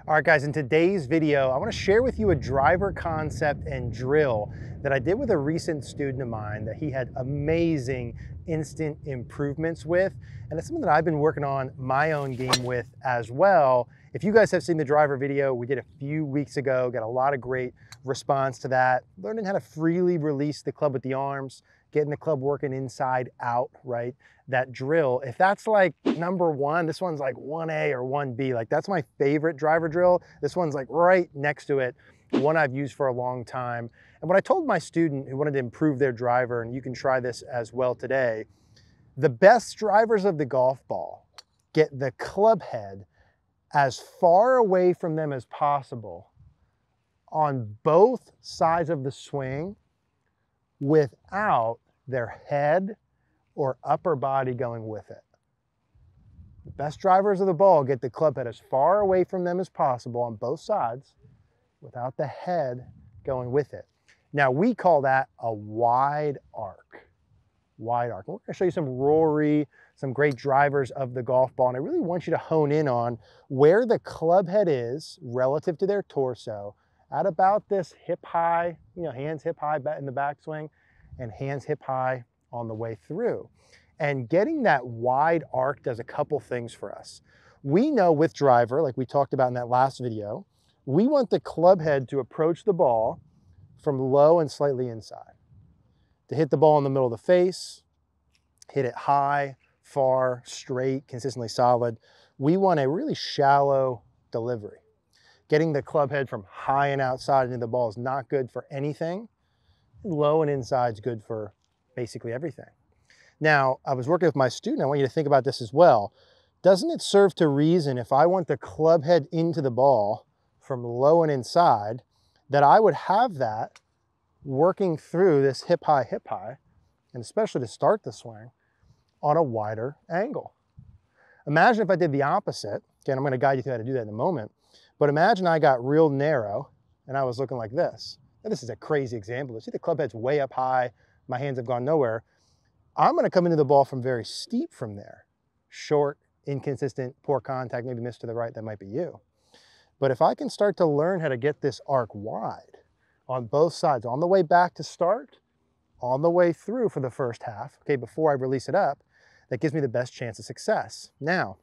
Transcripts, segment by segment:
All right, guys, in today's video, I want to share with you a driver concept and drill that I did with a recent student of mine that he had amazing instant improvements with. And it's something that I've been working on my own game with as well. If you guys have seen the driver video we did a few weeks ago, got a lot of great response to that. Learning how to freely release the club with the arms, getting the club working inside out, right? That drill, if that's like number one, this one's like 1A or 1B. Like that's my favorite driver drill. This one's like right next to it, one I've used for a long time. And what I told my student who wanted to improve their driver, and you can try this as well today, the best drivers of the golf ball get the club head as far away from them as possible on both sides of the swing without their head or upper body going with it. The best drivers of the ball get the club head as far away from them as possible on both sides without the head going with it. Now we call that a wide arc. Wide arc. We're going to show you some Rory, some great drivers of the golf ball, and I really want you to hone in on where the club head is relative to their torso at about this hip high, hands hip high in the backswing and hands hip high on the way through. And getting that wide arc does a couple things for us. We know with driver, like we talked about in that last video, we want the club head to approach the ball from low and slightly inside. To hit the ball in the middle of the face, hit it high, far, straight, consistently solid. We want a really shallow delivery. Getting the club head from high and outside into the ball is not good for anything. Low and inside is good for basically everything. Now, I was working with my student. I want you to think about this as well. Doesn't it serve to reason if I want the club head into the ball from low and inside, that I would have that working through this hip high, and especially to start the swing, on a wider angle. Imagine if I did the opposite. Again, I'm going to guide you through how to do that in a moment. But imagine I got real narrow and I was looking like this. Now, this is a crazy example. See, the club head's way up high. My hands have gone nowhere. I'm going to come into the ball from very steep from there. Short, inconsistent, poor contact, maybe missed to the right. That might be you. But if I can start to learn how to get this arc wide on both sides, on the way back to start, on the way through for the first half, okay, before I release it up, that gives me the best chance of success. Now,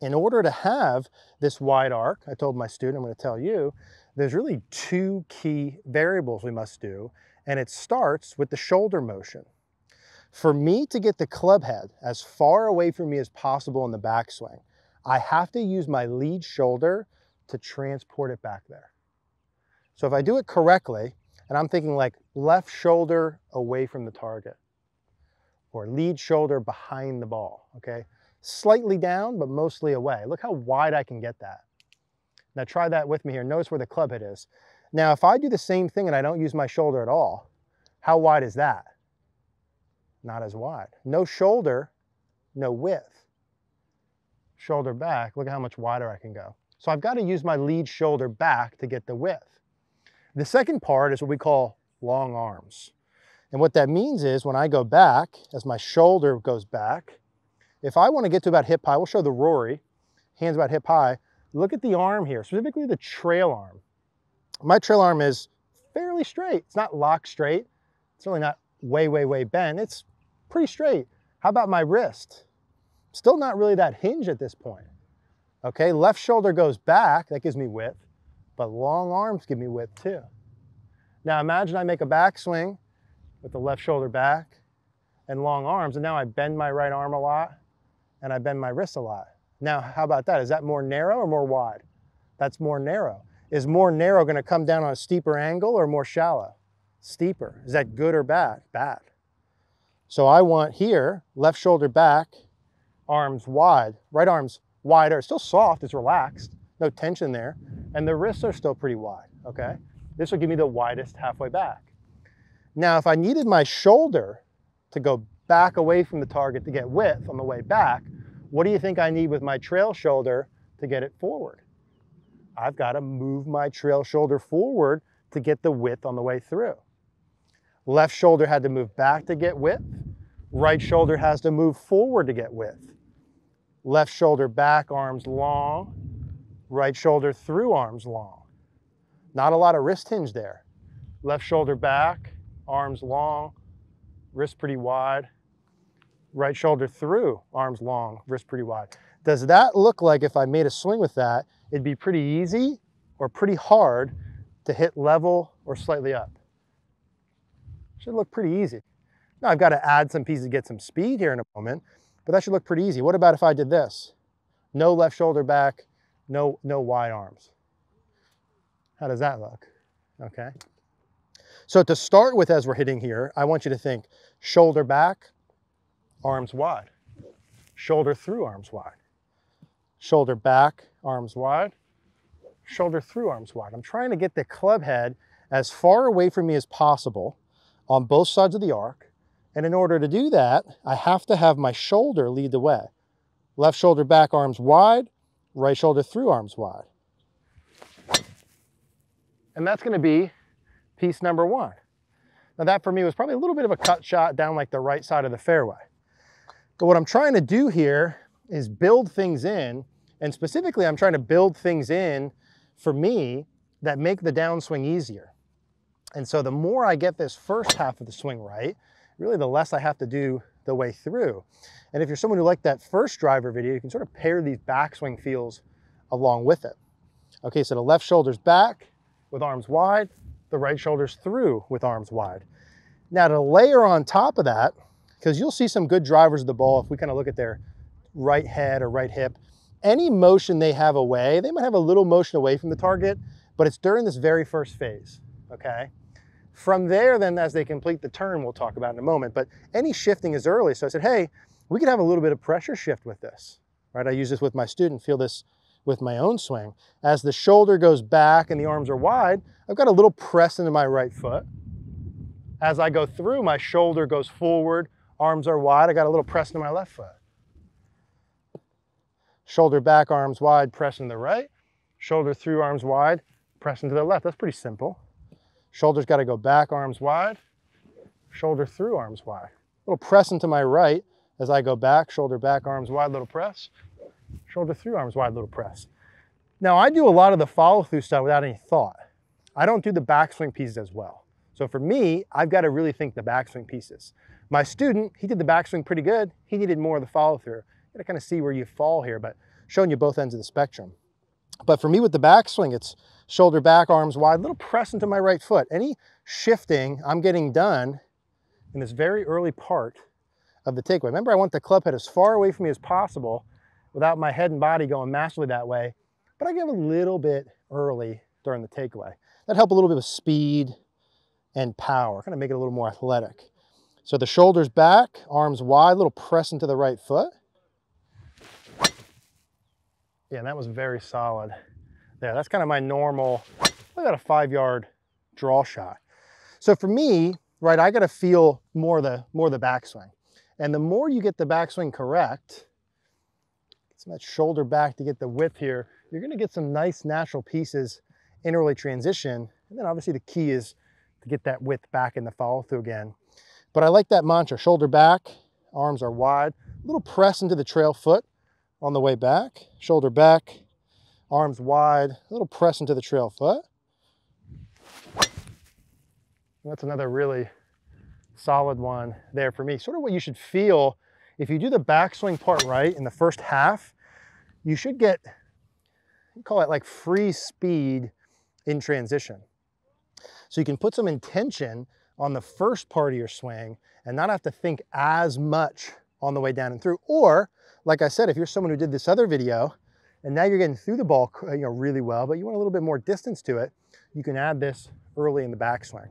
in order to have this wide arc, I told my student, I'm going to tell you, there's really two key variables we must do, and it starts with the shoulder motion. For me to get the club head as far away from me as possible in the backswing, I have to use my lead shoulder to transport it back there. So if I do it correctly, and I'm thinking like left shoulder away from the target, or lead shoulder behind the ball, okay? Slightly down, but mostly away. Look how wide I can get that. Now try that with me here. Notice where the club head is. Now, if I do the same thing and I don't use my shoulder at all, how wide is that? Not as wide. No shoulder, no width. Shoulder back, look at how much wider I can go. So I've got to use my lead shoulder back to get the width. The second part is what we call long arms. And what that means is when I go back, as my shoulder goes back, if I want to get to about hip high, we'll show the Rory, hands about hip high, look at the arm here, specifically the trail arm. My trail arm is fairly straight. It's not locked straight. It's really not way bent. It's pretty straight. How about my wrist? Still not really that hinged at this point. Okay, left shoulder goes back, that gives me width, but long arms give me width too. Now imagine I make a backswing with the left shoulder back and long arms, and now I bend my right arm a lot and I bend my wrist a lot. Now, how about that? Is that more narrow or more wide? That's more narrow. Is more narrow going to come down on a steeper angle or more shallow? Steeper. Is that good or bad? Bad. So I want here, left shoulder back, arms wide, right arm's wider. It's still soft, it's relaxed, no tension there, and the wrists are still pretty wide, okay? This will give me the widest halfway back. Now, if I needed my shoulder to go back away from the target to get width on the way back, what do you think I need with my trail shoulder to get it forward? I've got to move my trail shoulder forward to get the width on the way through. Left shoulder had to move back to get width. Right shoulder has to move forward to get width. Left shoulder back, arms long. Right shoulder through, arms long. Not a lot of wrist hinge there. Left shoulder back, arms long, wrist pretty wide. Right shoulder through, arms long, wrist pretty wide. Does that look like if I made a swing with that, it'd be pretty easy or pretty hard to hit level or slightly up? Should look pretty easy. Now I've got to add some pieces to get some speed here in a moment, but that should look pretty easy. What about if I did this? No left shoulder back, no wide arms. How does that look? Okay. So to start with, as we're hitting here, I want you to think shoulder back, arms wide. Shoulder through, arms wide. Shoulder back, arms wide. Shoulder through, arms wide. I'm trying to get the club head as far away from me as possible on both sides of the arc. And in order to do that, I have to have my shoulder lead the way. Left shoulder back, arms wide. Right shoulder through, arms wide. And that's going to be piece number one. Now that for me was probably a little bit of a cut shot down like the right side of the fairway. But what I'm trying to do here is build things in, and specifically I'm trying to build things in for me that make the downswing easier. And so the more I get this first half of the swing right, really the less I have to do the way through. And if you're someone who liked that first driver video, you can sort of pair these backswing feels along with it. Okay, so the left shoulder's back with arms wide, the right shoulder's through with arms wide. Now to layer on top of that, because you'll see some good drivers of the ball, if we kind of look at their right head or right hip, any motion they have away, they might have a little motion away from the target, but it's during this very first phase, okay? From there, then, as they complete the turn, we'll talk about in a moment, but any shifting is early. So I said, hey, we could have a little bit of pressure shift with this, right? I use this with my student, feel this with my own swing. As the shoulder goes back and the arms are wide, I've got a little press into my right foot. As I go through, my shoulder goes forward, arms are wide, I got a little press into my left foot. Shoulder back, arms wide, press into the right. Shoulder through, arms wide, press into the left. That's pretty simple. Shoulder's got to go back, arms wide. Shoulder through, arms wide. Little press into my right as I go back, shoulder back, arms wide, little press. Shoulder through, arms wide, little press. Now I do a lot of the follow through stuff without any thought. I don't do the backswing pieces as well. So for me, I've got to really think the backswing pieces. My student, he did the backswing pretty good. He needed more of the follow through. You got to kind of see where you fall here, but showing you both ends of the spectrum. But for me with the backswing, it's shoulder back, arms wide, little press into my right foot. Any shifting I'm getting done in this very early part of the takeaway. Remember, I want the club head as far away from me as possible without my head and body going massively that way, but I give a little bit early during the takeaway. That help a little bit with speed and power, kind of make it a little more athletic. So the shoulders back, arms wide, little press into the right foot. Yeah, and that was very solid there. That's kind of my normal, I got a 5-yard draw shot. So for me, right, I got to feel more the backswing. And the more you get the backswing correct, get some of that shoulder back to get the width here, you're going to get some nice natural pieces in early transition. And then obviously the key is to get that width back in the follow through again. But I like that mantra, shoulder back, arms are wide, a little press into the trail foot on the way back, shoulder back, arms wide, a little press into the trail foot. That's another really solid one there for me. Sort of what you should feel if you do the backswing part right in the first half, you should get, you call it like free speed in transition. So you can put some intention on the first part of your swing and not have to think as much on the way down and through. Or, like I said, if you're someone who did this other video and now you're getting through the ball really well, but you want a little bit more distance to it, you can add this early in the backswing.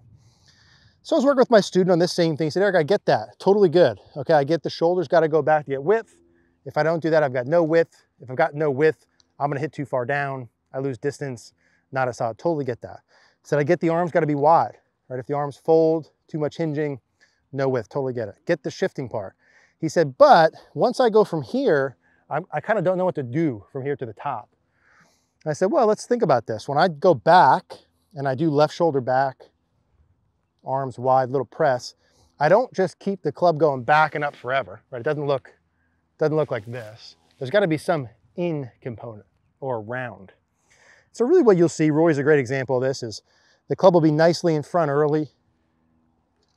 So I was working with my student on this same thing. He said, Eric, I get that. Totally good. Okay, I get the shoulders got to go back to get width. If I don't do that, I've got no width. If I've got no width, I'm going to hit too far down. I lose distance. Not a solid. Totally get that. He said, I get the arms got to be wide. Right? If the arms fold, too much hinging, no width. Totally get it. Get the shifting part. He said, but once I go from here, I kind of don't know what to do from here to the top. And I said, well, let's think about this. When I go back and I do left shoulder back, arms wide, little press, I don't just keep the club going back and up forever, right? It doesn't look like this. There's got to be some in component or round. So really what you'll see, Roy's a great example of this, is the club will be nicely in front early.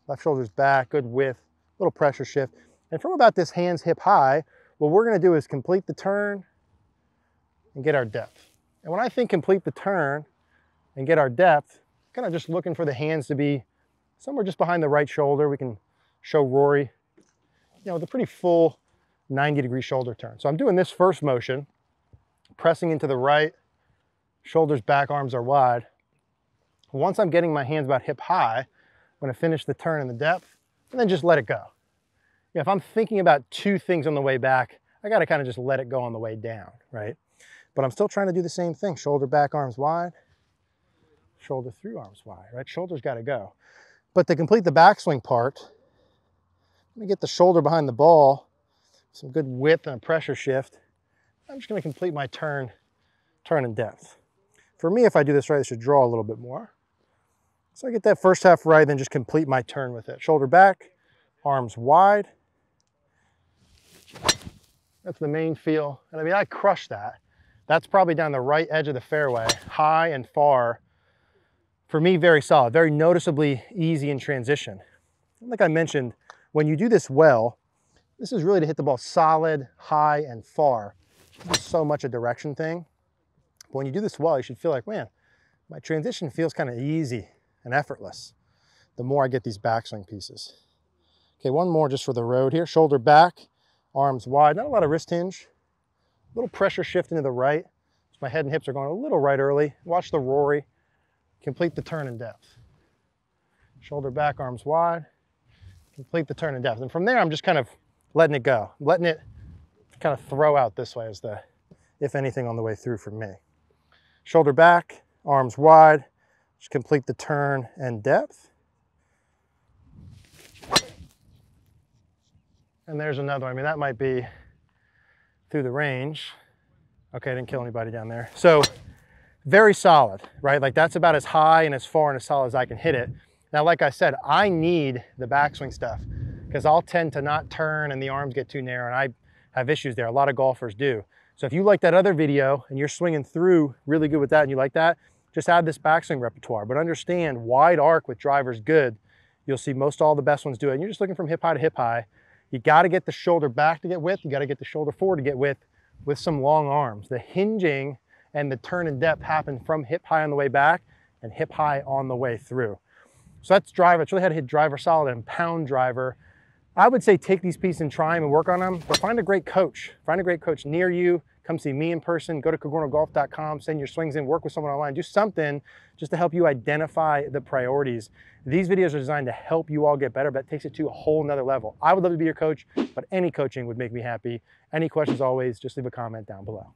Left shoulder's back, good width, little pressure shift. And from about this hands hip high, what we're gonna do is complete the turn and get our depth. And when I think complete the turn and get our depth, kind of just looking for the hands to be somewhere just behind the right shoulder. We can show Rory, with a pretty full 90-degree shoulder turn. So I'm doing this first motion, pressing into the right, shoulders back, arms are wide. Once I'm getting my hands about hip high, I'm gonna finish the turn and the depth, and then just let it go. If I'm thinking about two things on the way back, I gotta kind of just let it go on the way down, right? But I'm still trying to do the same thing. Shoulder back, arms wide, shoulder through, arms wide, right? Shoulders gotta go. But to complete the backswing part, I'm gonna get the shoulder behind the ball, some good width and a pressure shift. I'm just gonna complete my turn and depth. For me, if I do this right, I should draw a little bit more. So I get that first half right, then just complete my turn with it. Shoulder back, arms wide. That's the main feel. And I mean, I crushed that. That's probably down the right edge of the fairway, high and far. For me, very solid, very noticeably easy in transition. Like I mentioned, when you do this well, this is really to hit the ball solid, high, and far. It's so much a direction thing. But when you do this well, you should feel like, man, my transition feels kind of easy and effortless the more I get these backswing pieces. Okay, one more just for the road here. Shoulder back, arms wide, not a lot of wrist hinge. A little pressure shift into the right. So my head and hips are going a little right early. Watch the Rory. Complete the turn and depth. Shoulder back, arms wide. Complete the turn and depth. And from there, I'm just kind of letting it go. I'm letting it kind of throw out this way as the, if anything, on the way through for me. Shoulder back, arms wide. Just complete the turn and depth. And there's another one. I mean, that might be through the range. Okay, I didn't kill anybody down there. So very solid, right? Like that's about as high and as far and as solid as I can hit it. Now, like I said, I need the backswing stuff because I'll tend to not turn and the arms get too narrow, and I have issues there. A lot of golfers do. So if you like that other video and you're swinging through really good with that and you like that, just add this backswing repertoire. But understand, wide arc with driver's good. You'll see most all the best ones do it. And you're just looking from hip high to hip high. You got to get the shoulder back to get width. You got to get the shoulder forward to get width with some long arms. The hinging and the turn and depth happen from hip high on the way back and hip high on the way through. So that's driver. It's really how to hit driver solid and pound driver. I would say take these pieces and try them and work on them, but find a great coach. Find a great coach near you. Come see me in person. Go to cogornogolf.com, send your swings in, work with someone online. Do something just to help you identify the priorities. These videos are designed to help you all get better, but that takes it to a whole nother level. I would love to be your coach, but any coaching would make me happy. Any questions always, just leave a comment down below.